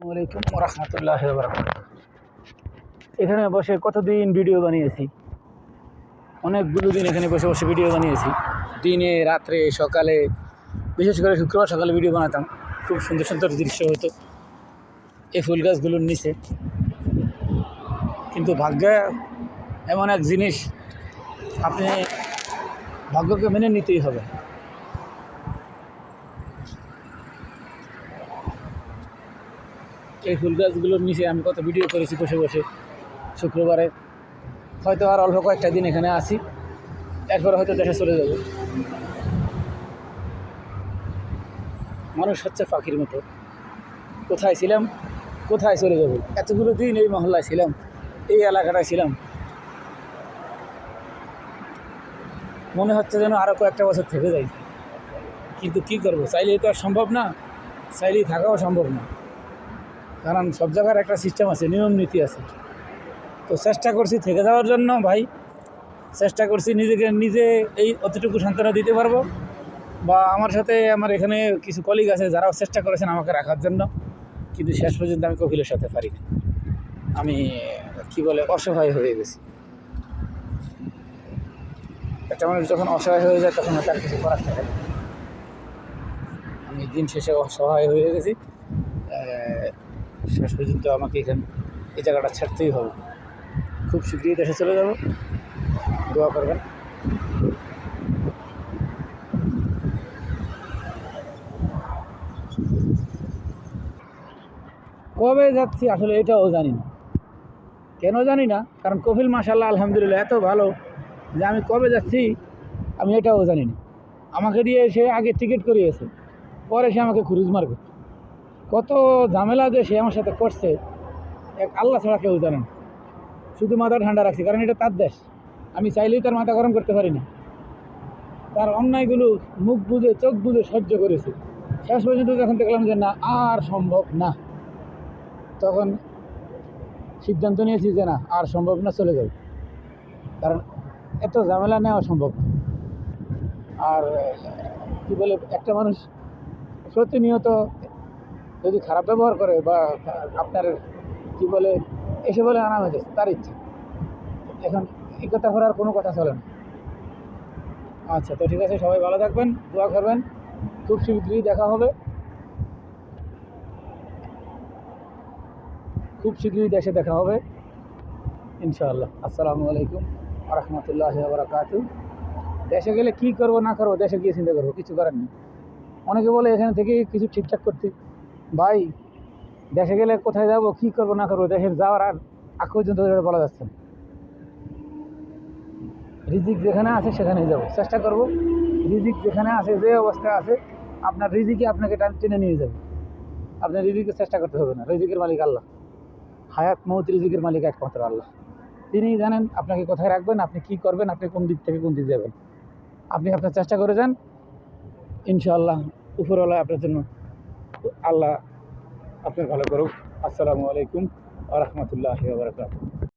ওয়ালাইকুম রহমতুল্লাহ বারাকাতুহু। এখানে বসে কতদিন ভিডিও বানিয়েছি, অনেকগুলো দিন এখানে বসে বসে ভিডিও বানিয়েছি। দিনে রাত্রে সকালে, বিশেষ করে শুক্রবার সকালে ভিডিও বানাতাম। খুব সুন্দর সুন্দর দৃশ্য হতো এই ফুল গাছগুলোর নিচে। কিন্তু ভাগ্যে এমন এক জিনিস, আপনি ভাগ্যকে মেনে নিতেই হবে। এই ফুল গাছগুলোর নিচে আমি কত ভিডিও করেছি বসে বসে শুক্রবারে। হয়তো আর অল্প কয়েকটা দিন এখানে আসি, এরপরে হয়তো দেশে চলে যাব। মানুষ হচ্ছে পাখির মতো, কোথায় ছিলাম কোথায় চলে যাব। এতগুলো দিন এই মহল্লায় ছিলাম, এই এলাকাটায় ছিলাম, মনে হচ্ছে যেন আরও কয়েকটা বছর থেকে যাই। কিন্তু কী করবো, চাইলেই তো আর সম্ভব না, চাইলেই থাকাও সম্ভব না। কারণ সব জায়গার একটা সিস্টেম আছে, নিয়ম নীতি আছে। তো চেষ্টা করছি থেকে যাওয়ার জন্য ভাই, চেষ্টা করছি নিজেকে নিজে এই অতটুকু সান্ত্বনা দিতে পারবো, বা আমার সাথে আমার এখানে কিছু কলিগ আছে যারাও চেষ্টা করেছেন আমাকে রাখার জন্য। কিন্তু শেষ পর্যন্ত আমি কপিলের সাথে পারিনি। আমি কি বলে অসহায় হয়ে গেছি। একটা মানুষ যখন অসহায় হয়ে যায় তখন তার কিছু করার থাকে না। আমি দিন শেষে অসহায় হয়ে গেছি। শেষ পর্যন্ত আমাকে এই জায়গাটা ছাড়তেই হবে। খুব শীঘ্রই দেশে চলে যাব, দোয়া করবেন। কবে যাচ্ছি আসলে এটাও জানি না। কেন জানি না, কারণ কপিল মাশাআল্লাহ আলহামদুলিল্লাহ এত ভালো যে আমি কবে যাচ্ছি আমি এটাও জানি না। আমাকে দিয়ে সে আগে টিকিট করিয়েছে, পরে সে আমাকে খুরুজ মারবে। কত ঝামেলা যে সে আমার সাথে করছে এক আল্লাহ ছাড়া কেউ জানেন। শুধু মাথা ঠান্ডা রাখছি, কারণ এটা তার দেশ। আমি চাইলেই তার মাথা গরম করতে পারি না। তার অন্যায়গুলো মুখ বুঝে চোখ বুঝে সহ্য করেছি। শেষ পর্যন্ত যখন দেখলাম যে না আর সম্ভব না, তখন সিদ্ধান্ত নিয়েছি যে না আর সম্ভব না, চলে যাই। কারণ এত ঝামেলা নেওয়া সম্ভব না। আর কি বলে, একটা মানুষ প্রতিনিয়ত যদি খারাপ ব্যবহার করে বা আপনার কি বলে এসে বলে আনা হয়েছে তার ইচ্ছা, এখন এই কথা করার কোনো কথা চলে না। আচ্ছা, তো ঠিক আছে, সবাই ভালো থাকবেন, দোয়া করবেন। খুব শীঘ্রই দেখা হবে, খুব শীঘ্রই দেশে দেখা হবে ইনশাআল্লাহ। আসসালামু আলাইকুম রহমতুল্লাহি ওয়া বারাকাতুহু। দেশে গেলে কী করবো না করবো, দেশে গিয়ে চিন্তা করবো, কিছু করার নেই। অনেকে বলে এখানে থেকে কিছু ঠিকঠাক করতে। ভাই, দেশে গেলে কোথায় যাব, কী করবো না করবো, দেশের যাওয়ার আর আগ পর্যন্ত বলা যাচ্ছে না। রিজিক যেখানে আছে সেখানেই যাব, চেষ্টা করব। রিজিক যেখানে আছে, যে অবস্থায় আছে, আপনার রিজিকে আপনাকে টেনে নিয়ে যাবে। আপনার রিজিকে চেষ্টা করতে হবে না। রিজিকের মালিক আল্লাহ। হায়াত মৌত রিজিকের মালিক একমাত্র আল্লাহ। তিনিই জানেন আপনাকে কোথায় রাখবেন, আপনি কী করবেন, আপনি কোন দিক থেকে কোন দিক যাবেন। আপনি আপনার চেষ্টা করে যান, ইনশাআল্লাহ উপরওয়ালা আপনার জন্য, আল্লাহ আপনার ভালো করুক। আসসালামু আলাইকুম ওয়া রাহমাতুল্লাহি ওয়া বারাকাতুহু।